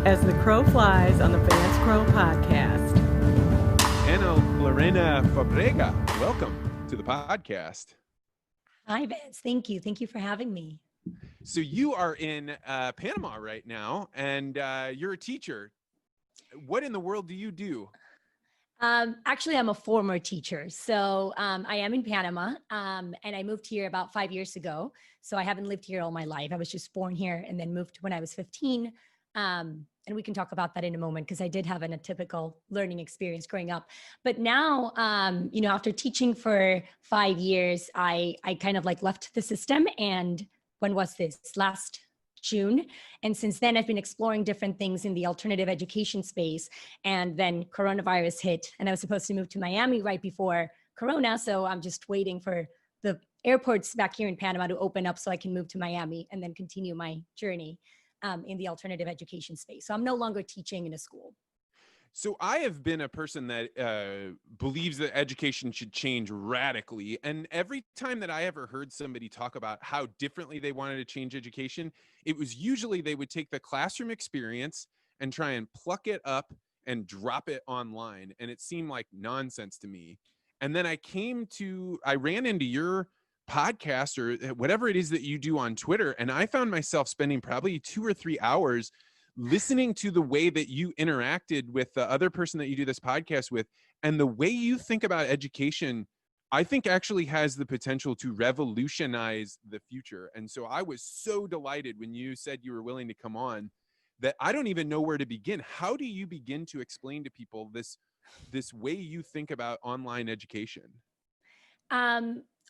as the crow flies on the Vance Crowe Podcast. Anna Lorena Fabrega, welcome to the podcast. Hi, Vance. Thank you. Thank you for having me. So you are in Panama right now, and you're a teacher. What in the world do you do? Actually, I'm a former teacher. So I am in Panama, and I moved here about 5 years ago. So I haven't lived here all my life. I was just born here and then moved when I was 15. And we can talk about that in a moment because I did have an atypical learning experience growing up. But now, after teaching for 5 years, I kind of like left the system. And when was this? Last June. And since then, I've been exploring different things in the alternative education space. And then coronavirus hit, and I was supposed to move to Miami right before Corona. So I'm just waiting for the airports back here in Panama to open up so I can move to Miami and then continue my journey in the alternative education space. So I'm no longer teaching in a school. So I have been a person that believes that education should change radically. And every time that I ever heard somebody talk about how differently they wanted to change education, it was usually they would take the classroom experience and try and pluck it up and drop it online. And it seemed like nonsense to me. And then I ran into your podcast or whatever it is that you do on Twitter. And I found myself spending probably 2 or 3 hours listening to the way that you interacted with the other person that you do this podcast with, and the way you think about education, I think actually has the potential to revolutionize the future. And so I was so delighted when you said you were willing to come on that I don't even know where to begin. How do you begin to explain to people this way you think about online education?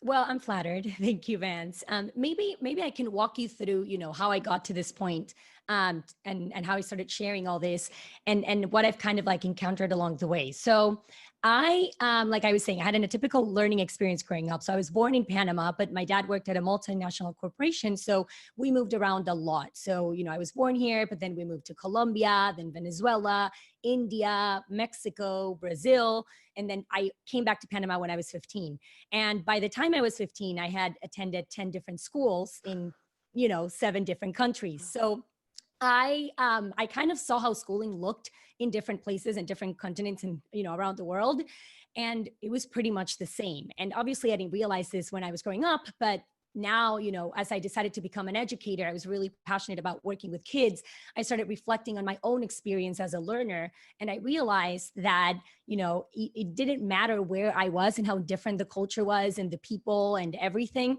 Well, I'm flattered. Thank you, Vance. Maybe I can walk you through, how I got to this point, and how I started sharing all this and what I've kind of like encountered along the way. So I, like I was saying, I had a typical learning experience growing up. So I was born in Panama, but my dad worked at a multinational corporation. So we moved around a lot. So, I was born here, but then we moved to Colombia, then Venezuela, India, Mexico, Brazil. And then I came back to Panama when I was 15. And by the time I was 15, I had attended 10 different schools in, 7 different countries. So I kind of saw how schooling looked in different places and different continents and, around the world. And it was pretty much the same. And obviously I didn't realize this when I was growing up, but now, as I decided to become an educator, I was really passionate about working with kids. I started reflecting on my own experience as a learner. And I realized that, it didn't matter where I was and how different the culture was and the people and everything.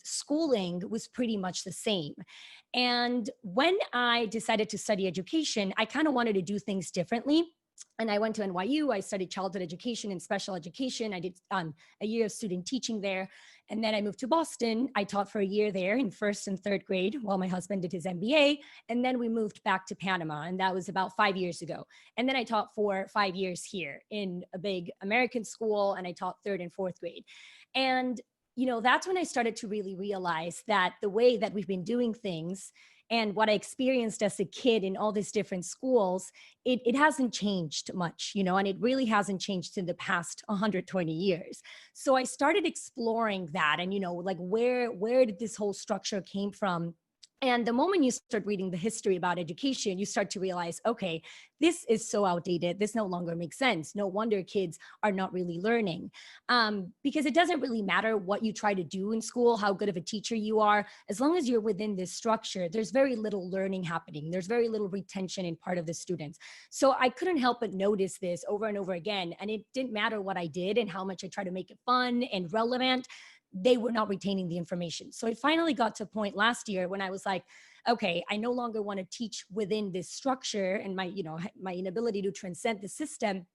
Schooling was pretty much the same. And when I decided to study education, I kind of wanted to do things differently. And I went to NYU. I studied childhood education and special education. I did a year of student teaching there. And then I moved to Boston. I taught for a year there in 1st and 3rd grade while my husband did his MBA. And then we moved back to Panama. And that was about 5 years ago. And then I taught for 5 years here in a big American school. And I taught 3rd and 4th grade. And that's when I started to really realize that the way that we've been doing things and what I experienced as a kid in all these different schools, it hasn't changed much, and it really hasn't changed in the past 120 years. So I started exploring that and, like where did this whole structure came from? And the moment you start reading the history about education, you start to realize, okay, this is so outdated. This no longer makes sense. No wonder kids are not really learning. Because it doesn't really matter what you try to do in school, how good of a teacher you are. As long as you're within this structure, there's very little learning happening. There's very little retention in part of the students. So I couldn't help but notice this over and over again. And it didn't matter what I did and how much I tried to make it fun and relevant. They were not retaining the information. So it finally got to a point last year when I was like, okay, I no longer want to teach within this structure and my inability to transcend the system.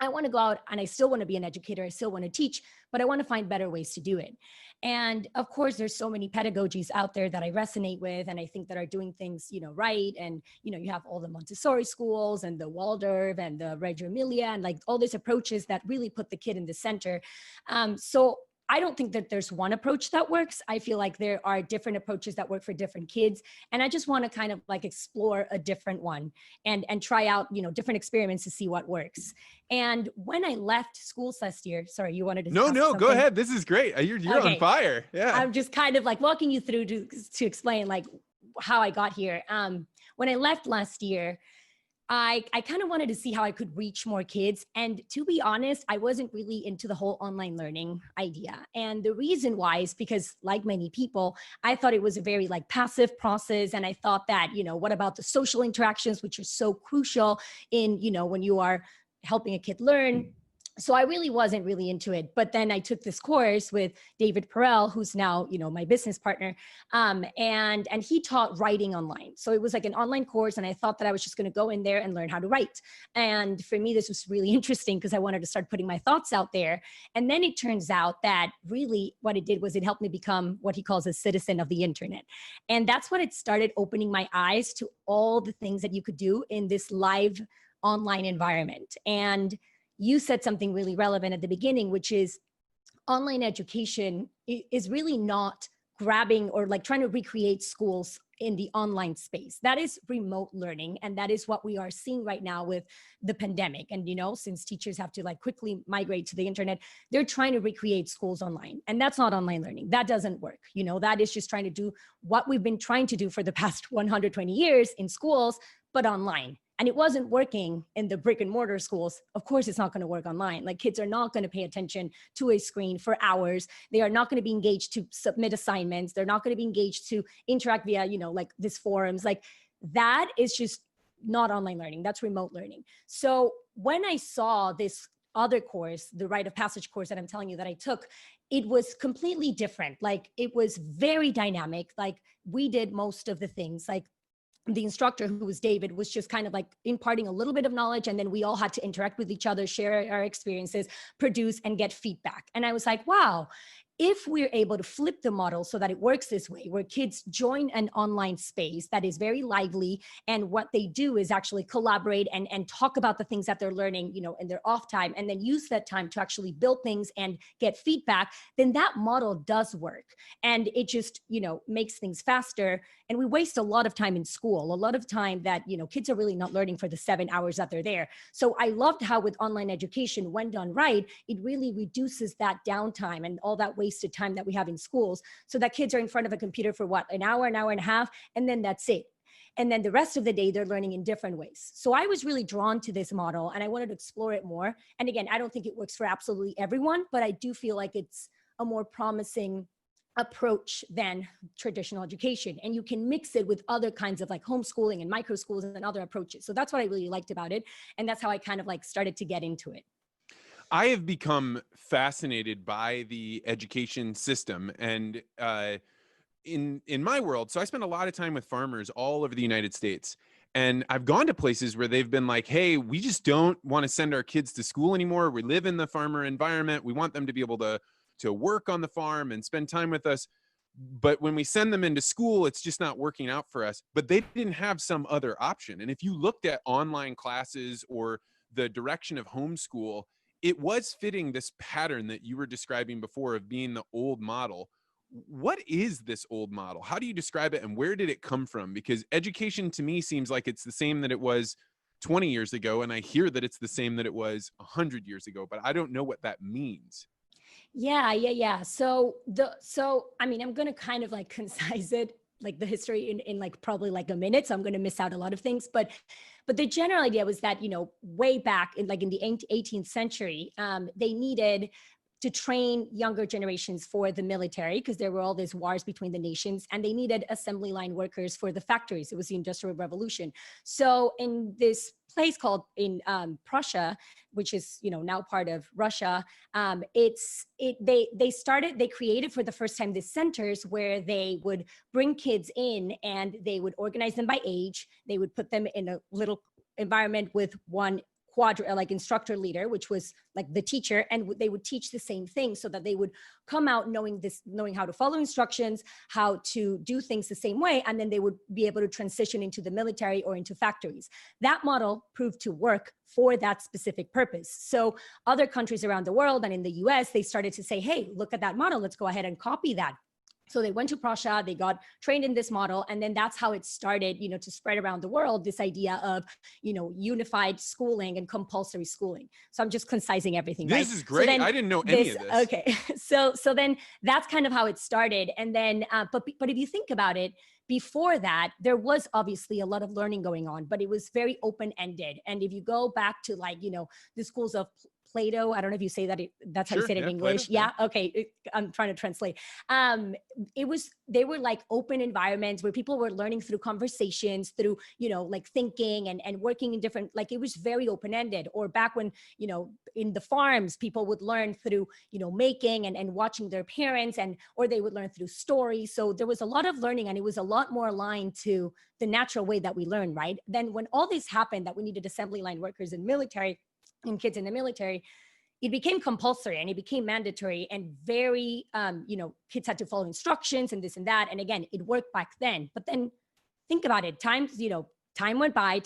I want to go out and I still want to be an educator. I still want to teach, but I want to find better ways to do it. And of course, there's so many pedagogies out there that I resonate with and I think that are doing things, right. And, you have all the Montessori schools and the Waldorf and the Reggio Emilia and like all these approaches that really put the kid in the center. So I don't think that there's one approach that works. I feel like there are different approaches that work for different kids. And I just want to kind of like explore a different one and try out, different experiments to see what works. And when I left schools last year, sorry, you wanted to No, something? go ahead. This is great. You're okay. On fire. Yeah. I'm just kind of like walking you through to explain like how I got here. When I left last year, I kind of wanted to see how I could reach more kids. And to be honest, I wasn't really into the whole online learning idea. And the reason why is because, like many people, I thought it was a very like passive process. And I thought that, what about the social interactions, which are so crucial in, when you are helping a kid learn. So I really wasn't really into it. But then I took this course with David Perel, who's now, my business partner. And he taught writing online. So it was like an online course. And I thought that I was just going to go in there and learn how to write. And for me, this was really interesting because I wanted to start putting my thoughts out there. And then it turns out that really what it did was it helped me become what he calls a citizen of the internet. And that's what it started opening my eyes to all the things that you could do in this live online environment. And you said something really relevant at the beginning, which is online education is really not grabbing or like trying to recreate schools in the online space. That is remote learning. And that is what we are seeing right now with the pandemic. And, since teachers have to like quickly migrate to the internet, they're trying to recreate schools online. And that's not online learning. That doesn't work. That is just trying to do what we've been trying to do for the past 120 years in schools, but online. And it wasn't working in the brick and mortar schools. Of course, it's not going to work online. Like kids are not going to pay attention to a screen for hours. They are not going to be engaged to submit assignments. They're not going to be engaged to interact via, like these forums. Like that is just not online learning. That's remote learning. So when I saw this other course, the rite of passage course that I'm telling you that I took, it was completely different. Like it was very dynamic. Like we did most of the things. Like the instructor, who was David, was just kind of like imparting a little bit of knowledge. And then we all had to interact with each other, share our experiences, produce and get feedback. And I was like, wow, if we're able to flip the model so that it works this way, where kids join an online space that is very lively, and what they do is actually collaborate and talk about the things that they're learning, in their off time, and then use that time to actually build things and get feedback, then that model does work. And it just, makes things faster. And we waste a lot of time in school, a lot of time that, kids are really not learning for the 7 hours that they're there. So I loved how with online education, when done right, it really reduces that downtime and all that wasted time that we have in schools, so that kids are in front of a computer for an hour and a half, and then that's it. And then the rest of the day, they're learning in different ways. So I was really drawn to this model and I wanted to explore it more. And again, I don't think it works for absolutely everyone, but I do feel like it's a more promising approach than traditional education. And you can mix it with other kinds of like homeschooling and microschools and other approaches. So that's what I really liked about it. And that's how I kind of like started to get into it. I have become fascinated by the education system, and in my world, so I spend a lot of time with farmers all over the United States, and I've gone to places where they've been like, hey, we just don't want to send our kids to school anymore. We live in the farmer environment. We want them to be able to work on the farm and spend time with us. But when we send them into school, it's just not working out for us. But they didn't have some other option. And if you looked at online classes or the direction of homeschool, it was fitting this pattern that you were describing before of being the old model. What is this old model? How do you describe it, and where did it come from? Because education to me seems like it's the same that it was 20 years ago, and I hear that it's the same that it was 100 years ago, but I don't know what that means. Yeah. So I mean, I'm going to kind of like concise it, like the history in like probably like a minute. So I'm going to miss out a lot of things, but the general idea was that, way back in like in the 18th century, they needed to train younger generations for the military because there were all these wars between the nations, and they needed assembly line workers for the factories. It was the Industrial Revolution. So in this place called in Prussia, which is now part of Russia, they created for the first time these centers where they would bring kids in and they would organize them by age. They would put them in a little environment with one like instructor leader, which was like the teacher, and they would teach the same thing so that they would come out knowing how to follow instructions, how to do things the same way, and then they would be able to transition into the military or into factories. That model proved to work for that specific purpose. So other countries around the world and in the US, they started to say, hey, look at that model, let's go ahead and copy that. So they went to Prussia, they got trained in this model, and then that's how it started, to spread around the world, this idea of, unified schooling and compulsory schooling. So I'm just concising everything. This right? is great. I didn't know any of this. Okay. So then that's kind of how it started. And then, but if you think about it, before that, there was obviously a lot of learning going on, but it was very open-ended. And if you go back to the schools of Plato, I don't know if you say that, that's how you say it in English. Plato, yeah. Okay. I'm trying to translate. They were like open environments where people were learning through conversations, through, thinking and working in different, it was very open-ended. Or back when, in the farms, people would learn through, making and watching their parents, or they would learn through stories. So there was a lot of learning, and it was a lot more aligned to the natural way that we learn, right? Then when all this happened, that we needed assembly line workers in military and kids in the military, it became compulsory and it became mandatory, and very, kids had to follow instructions and this and that. And again, it worked back then, but then think about it, time went by,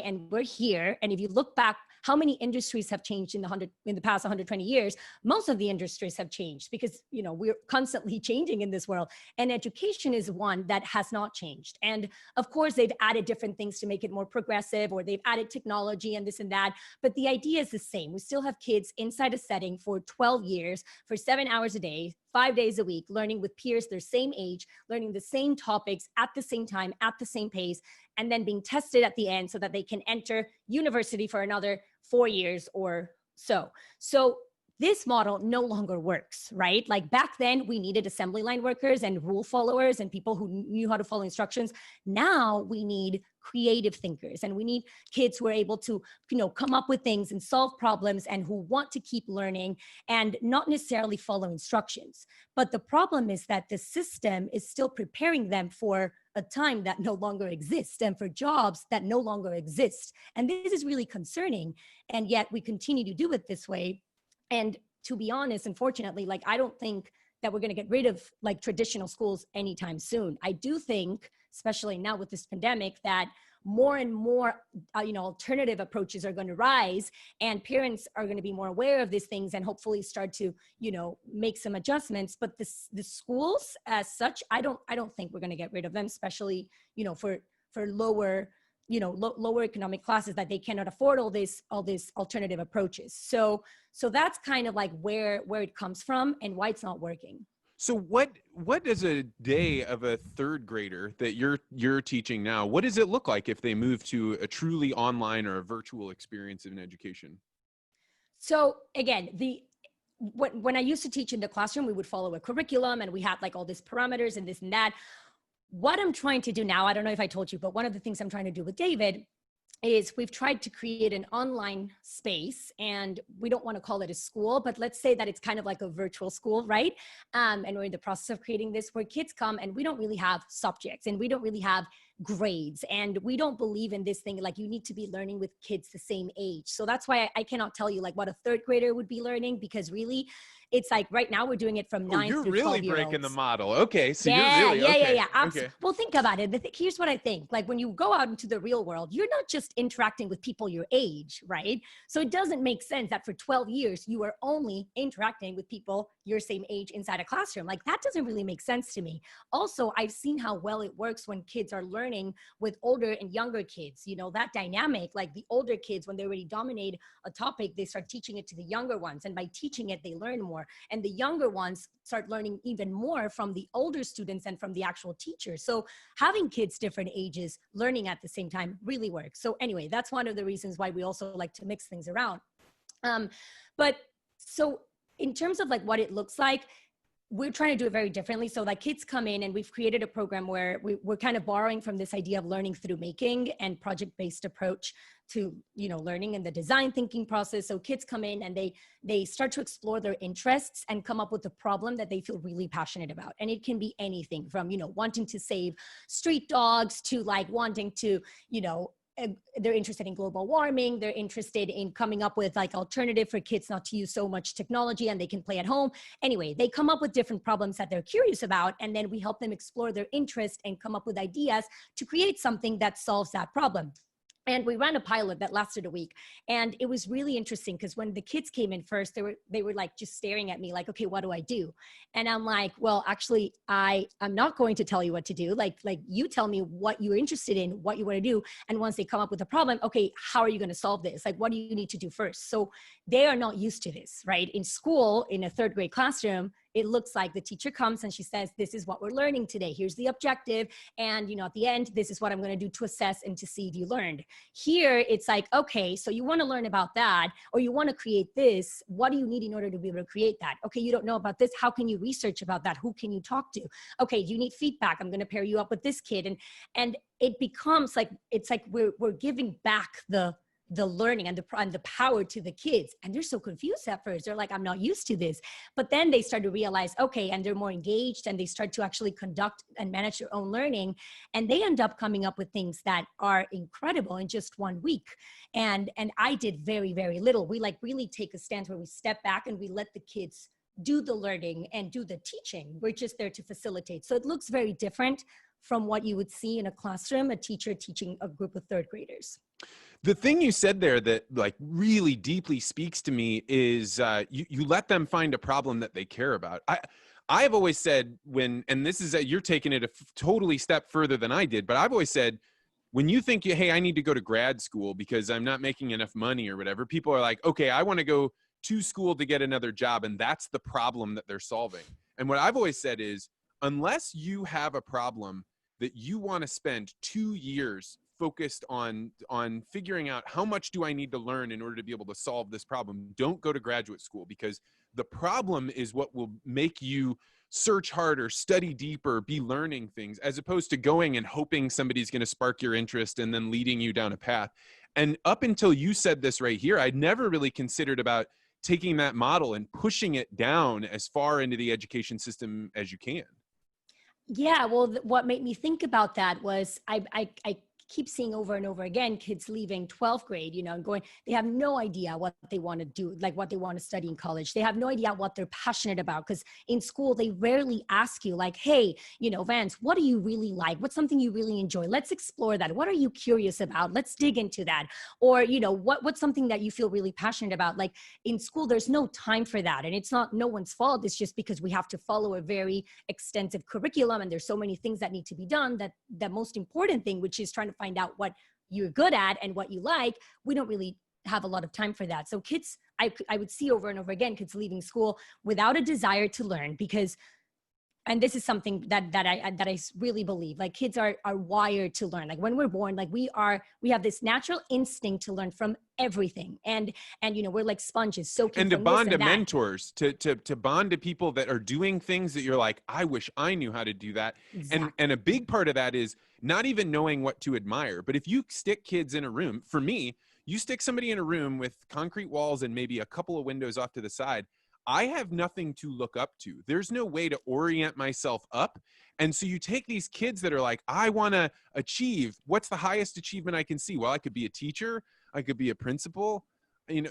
and we're here. And if you look back, how many industries have changed in the past 120 years? Most of the industries have changed because, we're constantly changing in this world. And education is one that has not changed. And of course, they've added different things to make it more progressive, or they've added technology and this and that. But the idea is the same. We still have kids inside a setting for 12 years, for 7 hours a day, 5 days a week, learning with peers their same age, learning the same topics at the same time, at the same pace, and then being tested at the end so that they can enter university for another 4 years or so. So this model no longer works, right? Like back then, we needed assembly line workers and rule followers and people who knew how to follow instructions. Now we need creative thinkers, and we need kids who are able to, come up with things and solve problems, and who want to keep learning and not necessarily follow instructions. But the problem is that the system is still preparing them for a time that no longer exists, and for jobs that no longer exist. And this is really concerning. And yet we continue to do it this way. And to be honest, unfortunately, I don't think that we're going to get rid of traditional schools anytime soon. I do think, especially now with this pandemic, that more and more, alternative approaches are going to rise, and parents are going to be more aware of these things and hopefully start to, make some adjustments. But the schools as such, I don't think we're going to get rid of them, especially, for lower, lower economic classes that they cannot afford all these alternative approaches. So that's kind of where it comes from and why it's not working. So what does a day of a third grader that you're teaching now, what does it look like if they move to a truly online or a virtual experience in education? So again, when I used to teach in the classroom, we would follow a curriculum, and we had all these parameters and this and that. What I'm trying to do now, I don't know if I told you, but one of the things I'm trying to do with David is we've tried to create an online space, and we don't want to call it a school, but let's say that it's kind of like a virtual school, right? And we're in the process of creating this where kids come, and we don't really have subjects, and we don't really have grades, and we don't believe in this thing you need to be learning with kids the same age. So that's why I cannot tell you what a third grader would be learning, because really it's right now we're doing it from 9 you're through 12 really year breaking olds. the model. Okay, so Yeah. Okay. Well, think about it. Here's what I think. When you go out into the real world, you're not just interacting with people your age, right? So it doesn't make sense that for 12 years you are only interacting with people your same age inside a classroom. That doesn't really make sense to me. Also, I've seen how well it works when kids are learning with older and younger kids. That dynamic, the older kids, when they already dominate a topic, they start teaching it to the younger ones, and by teaching it, they learn more. And the younger ones start learning even more from the older students and from the actual teachers. So having kids different ages learning at the same time really works. So anyway, that's one of the reasons why we also like to mix things around. But so in terms of what it looks like, we're trying to do it very differently. So kids come in, and we've created a program where we're kind of borrowing from this idea of learning through making and project-based approach to, learning and the design thinking process. So kids come in and they start to explore their interests and come up with a problem that they feel really passionate about. And it can be anything from, wanting to save street dogs to wanting to, they're interested in global warming. They're interested in coming up with alternative for kids not to use so much technology and they can play at home. Anyway, they come up with different problems that they're curious about, and then we help them explore their interest and come up with ideas to create something that solves that problem. And we ran a pilot that lasted a week. And it was really interesting because when the kids came in first, they were like just staring at me like, okay, what do I do? And I'm like, well, actually, I'm not going to tell you what to do. Like you tell me what you're interested in, what you want to do. And once they come up with a problem, okay, how are you going to solve this? Like, what do you need to do first? So they are not used to this, right? In school, in a third grade classroom, it looks like the teacher comes and she says, this is what we're learning today. Here's the objective. And, at the end, this is what I'm going to do to assess and to see if you learned. Here, it's like, okay, so you want to learn about that, or you want to create this. What do you need in order to be able to create that? Okay, you don't know about this. How can you research about that? Who can you talk to? Okay, you need feedback. I'm going to pair you up with this kid. And it becomes like, it's like we're giving back the learning and the power to the kids. And they're so confused at first. They're like, I'm not used to this. But then they start to realize, okay, and they're more engaged and they start to actually conduct and manage their own learning. And they end up coming up with things that are incredible in just 1 week. And I did very, very little. We like really take a stance where we step back and we let the kids do the learning and do the teaching. We're just there to facilitate. So it looks very different from what you would see in a classroom, a teacher teaching a group of third graders. The thing you said there that like really deeply speaks to me is you let them find a problem that they care about. I have always said and this is you're taking it a totally step further than I did, but I've always said, when you think, hey, I need to go to grad school because I'm not making enough money or whatever, people are like, okay, I want to go to school to get another job. And that's the problem that they're solving. And what I've always said is, unless you have a problem that you want to spend 2 years focused on figuring out how much do I need to learn in order to be able to solve this problem, don't go to graduate school, because the problem is what will make you search harder, study deeper, be learning things, as opposed to going and hoping somebody's going to spark your interest and then leading you down a path. And up until you said this right here, I'd never really considered about taking that model and pushing it down as far into the education system as you can. Yeah, well, what made me think about that was I keep seeing over and over again kids leaving 12th grade, and going, they have no idea what they want to do, like what they want to study in college. They have no idea what they're passionate about, because in school they rarely ask you like, hey, Vance, what do you really like? What's something you really enjoy? Let's explore that. What are you curious about? Let's dig into that. Or, what's something that you feel really passionate about? Like in school, there's no time for that. And it's not no one's fault. It's just because we have to follow a very extensive curriculum, and there's so many things that need to be done that the most important thing, which is trying to find out what you're good at and what you like, we don't really have a lot of time for that. So kids, I would see over and over again, kids leaving school without a desire to learn, because, and this is something that I really believe, like kids are wired to learn. Like when we're born, like we have this natural instinct to learn from everything. And we're like sponges soaking and to from bond this to and that. mentors, to bond to people that are doing things that you're like, I wish I knew how to do that. Exactly. And a big part of that is not even knowing what to admire. But if you stick kids in a room, for me, you stick somebody in a room with concrete walls and maybe a couple of windows off to the side, I have nothing to look up to. There's no way to orient myself up. And so you take these kids that are like, I want to achieve, what's the highest achievement I can see? Well, I could be a teacher, I could be a principal,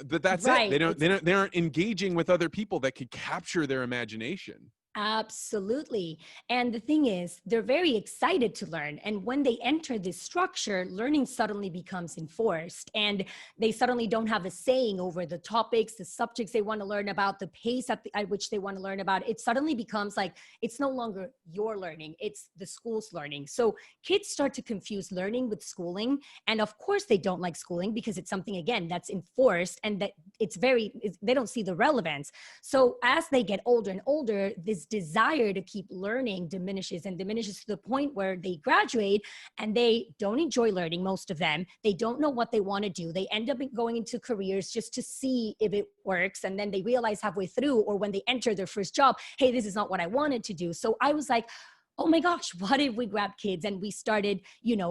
but that's Right. it. They aren't engaging with other people that could capture their imagination. Absolutely. And the thing is, they're very excited to learn. And when they enter this structure, learning suddenly becomes enforced, and they suddenly don't have a saying over the topics, the subjects they want to learn about, the pace at which they want to learn about. It suddenly becomes like, it's no longer your learning, it's the school's learning. So kids start to confuse learning with schooling. And of course they don't like schooling because it's something, again, that's enforced, and that they don't see the relevance. So as they get older and older, this desire to keep learning diminishes to the point where they graduate and they don't enjoy learning, most of them. They don't know what they want to do. They end up going into careers just to see if it works. And then they realize halfway through, or when they enter their first job, hey, this is not what I wanted to do. So I was like, oh my gosh, what if we grabbed kids and we started,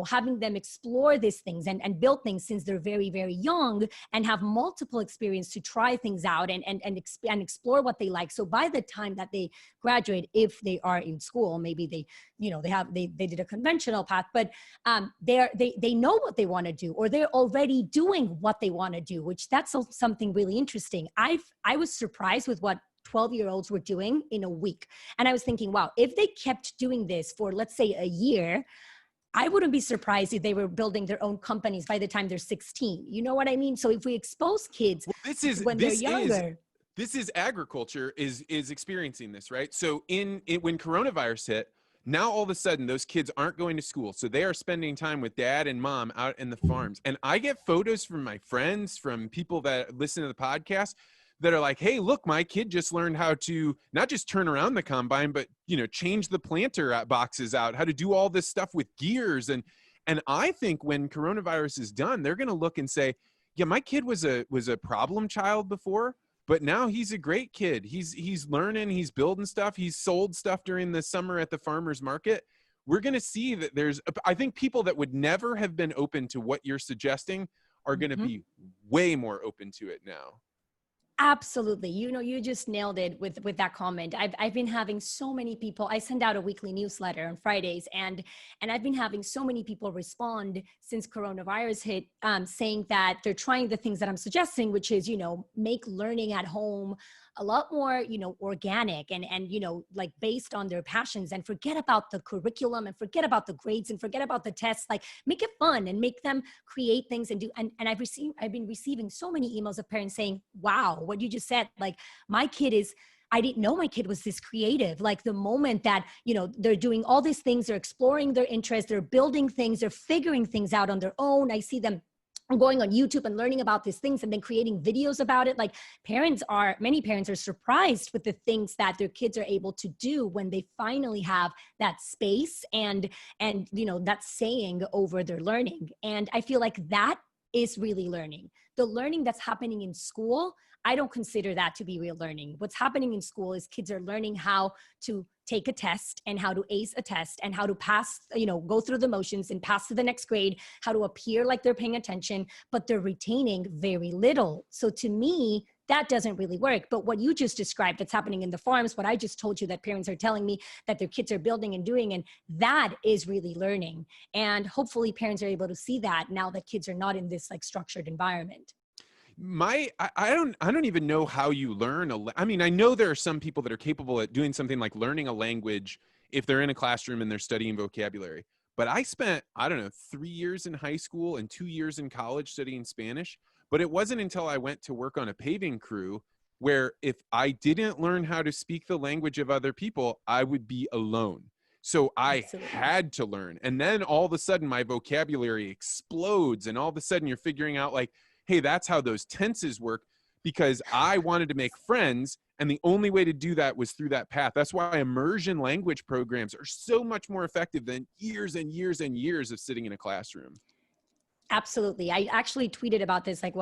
having them explore these things and build things since they're very, very young, and have multiple experience to try things out and explore what they like. So by the time that they graduate, if they are in school, maybe they did a conventional path, but they know what they want to do, or they're already doing what they want to do, which that's something really interesting. I was surprised with what 12-year-olds were doing in a week. And I was thinking, wow, if they kept doing this for, let's say, a year, I wouldn't be surprised if they were building their own companies by the time they're 16. You know what I mean? So if we expose kids when they're younger. This is agriculture is experiencing this, right? So when coronavirus hit, now all of a sudden those kids aren't going to school. So they are spending time with dad and mom out in the farms. And I get photos from my friends, from people that listen to the podcast that are like, hey, look, my kid just learned how to not just turn around the combine, but, change the planter boxes out, how to do all this stuff with gears. And I think when coronavirus is done, they're going to look and say, yeah, my kid was a problem child before, but now he's a great kid. He's learning, he's building stuff. He's sold stuff during the summer at the farmer's market. We're going to see that I think people that would never have been open to what you're suggesting are going to be way more open to it now. Absolutely. You just nailed it with that comment. I've been having so many people, I send out a weekly newsletter on Fridays, and I've been having so many people respond since coronavirus hit, saying that they're trying the things that I'm suggesting, which is, make learning at home a lot more, organic and like based on their passions, and forget about the curriculum and forget about the grades and forget about the tests, like make it fun and make them create things and do. And I've been receiving so many emails of parents saying, wow, what you just said, like I didn't know my kid was this creative. Like the moment that, they're doing all these things, they're exploring their interests, they're building things, they're figuring things out on their own. I see them going on YouTube and learning about these things and then creating videos about it. Like many parents are surprised with the things that their kids are able to do when they finally have that space and that saying over their learning. And I feel like that is really learning. The learning that's happening in school, I don't consider that to be real learning. What's happening in school is kids are learning how to take a test and how to ace a test and how to pass, go through the motions and pass to the next grade, how to appear like they're paying attention, but they're retaining very little. So to me, that doesn't really work. But what you just described that's happening in the farms, what I just told you that parents are telling me that their kids are building and doing, and that is really learning. And hopefully parents are able to see that now that kids are not in this like structured environment. I don't even know how you learn. I know there are some people that are capable at doing something like learning a language if they're in a classroom and they're studying vocabulary. But I spent, 3 years in high school and 2 years in college studying Spanish. But it wasn't until I went to work on a paving crew where if I didn't learn how to speak the language of other people, I would be alone. So I had to learn. And then all of a sudden my vocabulary explodes. And all of a sudden you're figuring out like, hey, that's how those tenses work, because I wanted to make friends. And the only way to do that was through that path. That's why immersion language programs are so much more effective than years and years and years of sitting in a classroom. Absolutely. I actually tweeted about this like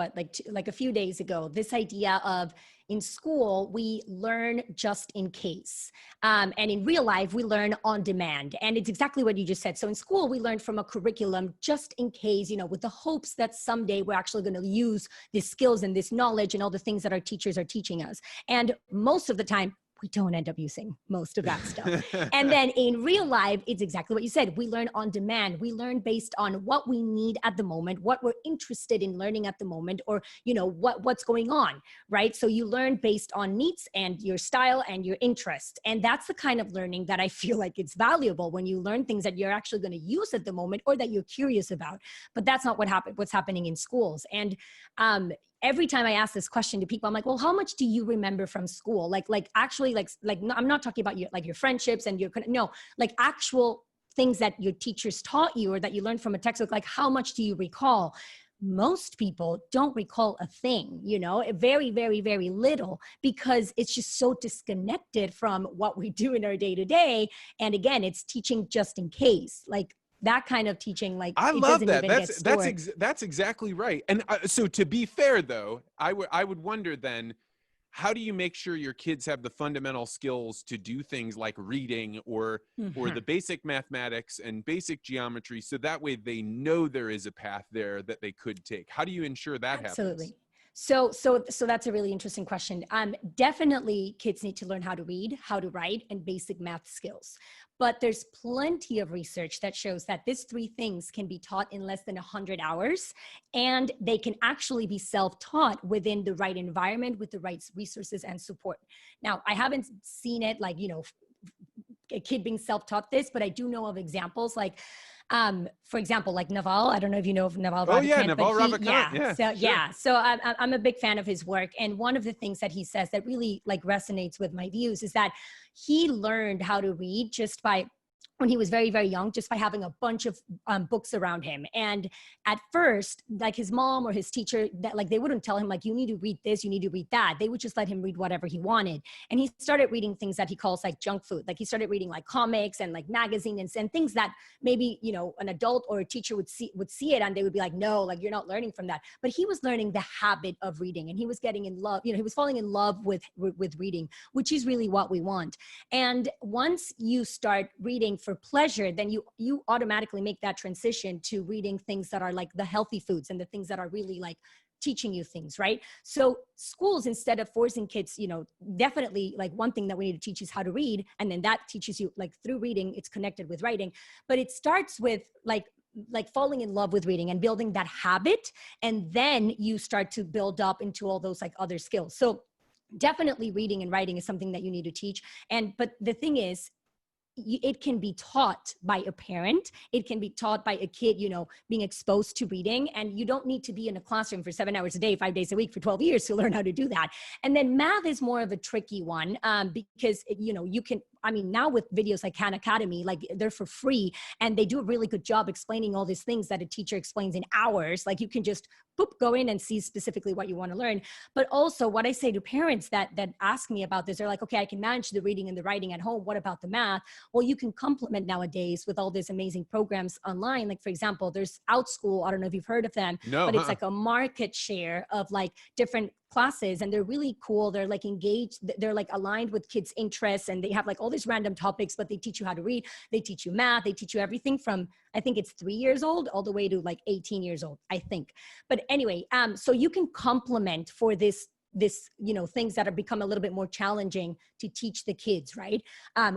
a few days ago, this idea of in school, we learn just in case. And in real life, we learn on demand. And it's exactly what you just said. So in school, we learn from a curriculum just in case, with the hopes that someday we're actually going to use these skills and this knowledge and all the things that our teachers are teaching us. And most of the time, we don't end up using most of that stuff. And then in real life, it's exactly what you said. We learn on demand. We learn based on what we need at the moment, what we're interested in learning at the moment, or, what's going on, right? So you learn based on needs and your style and your interest. And that's the kind of learning that I feel like it's valuable when you learn things that you're actually going to use at the moment or that you're curious about. But that's not what's happening in schools. And, every time I ask this question to people, I'm like, well, how much do you remember from school? Actually, I'm not talking about your friendships and actual things that your teachers taught you or that you learned from a textbook. Like, how much do you recall? Most people don't recall a thing, very, very, very little, because it's just so disconnected from what we do in our day to day. And again, it's teaching just in case, like that kind of teaching, like I love that. That's exactly right. And so to be fair, though, I would wonder then, how do you make sure your kids have the fundamental skills to do things like reading or the basic mathematics and basic geometry, so that way they know there is a path there that they could take? How do you ensure that happens? So that's a really interesting question. Definitely kids need to learn how to read, how to write, and basic math skills. But there's plenty of research that shows that these three things can be taught in less than 100 hours, and they can actually be self-taught within the right environment with the right resources and support. Now, I haven't seen it a kid being self-taught this, but I do know of examples like, for example, like Naval. I don't know if you know of Naval Ravikant. Oh yeah, Naval Ravikant. Yeah. So sure. yeah. So I'm a big fan of his work. And one of the things that he says that really like resonates with my views is that he learned how to read just by, when he was very, very young, just by having a bunch of books around him. And at first, like his mom or his teacher, that like they wouldn't tell him like, you need to read this, you need to read that. They would just let him read whatever he wanted. And he started reading things that he calls like junk food. Like he started reading like comics and like magazines and things that maybe, you know, an adult or a teacher would see it and they would be like, no, like you're not learning from that. But he was learning the habit of reading, and he was getting in love, you know, he was falling in love with reading, which is really what we want. And once you start reading for pleasure, then you automatically make that transition to reading things that are like the healthy foods and the things that are really like teaching you things, right? So schools, instead of forcing kids, you know, definitely like one thing that we need to teach is how to read. And then that teaches you like through reading, it's connected with writing, but it starts with like falling in love with reading and building that habit. And then you start to build up into all those like other skills. So definitely reading and writing is something that you need to teach. But the thing is, it can be taught by a parent. It can be taught by a kid, you know, being exposed to reading. And you don't need to be in a classroom for 7 hours a day, 5 days a week for 12 years to learn how to do that. And then math is more of a tricky one because, you know, you can, I mean, now with videos like Khan Academy, like they're for free and they do a really good job explaining all these things that a teacher explains in hours. Like you can just go in and see specifically what you want to learn. But also what I say to parents that ask me about this, they're like, okay, I can manage the reading and the writing at home. What about the math? Well, you can complement nowadays with all these amazing programs online. Like for example, there's OutSchool. I don't know if you've heard of them, but it's like a market share of like different classes, and they're really cool. They're like engaged, they're like aligned with kids' interests, and they have like all these random topics, but they teach you how to read, they teach you math, they teach you everything from, I think it's 3 years old all the way to like 18 years old, I think. But anyway, so you can complement for this, you know, things that have become a little bit more challenging to teach the kids, right?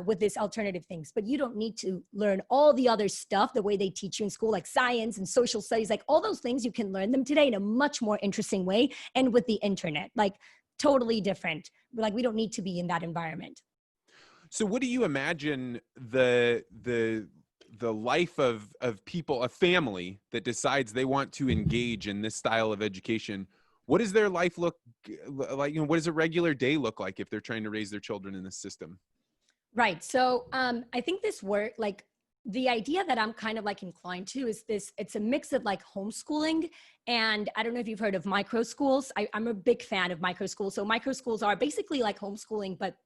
With this alternative things, but you don't need to learn all the other stuff the way they teach you in school, like science and social studies, like all those things, you can learn them today in a much more interesting way. And with the internet, like totally different. Like we don't need to be in that environment. So what do you imagine the life of people, a family that decides they want to engage in this style of education? What does their life look like? You know, what does a regular day look like if they're trying to raise their children in this system? Right. So I think this work, like the idea that I'm kind of like inclined to is this, it's a mix of like homeschooling. And I don't know if you've heard of microschools. I'm a big fan of microschools. So microschools are basically like homeschooling, but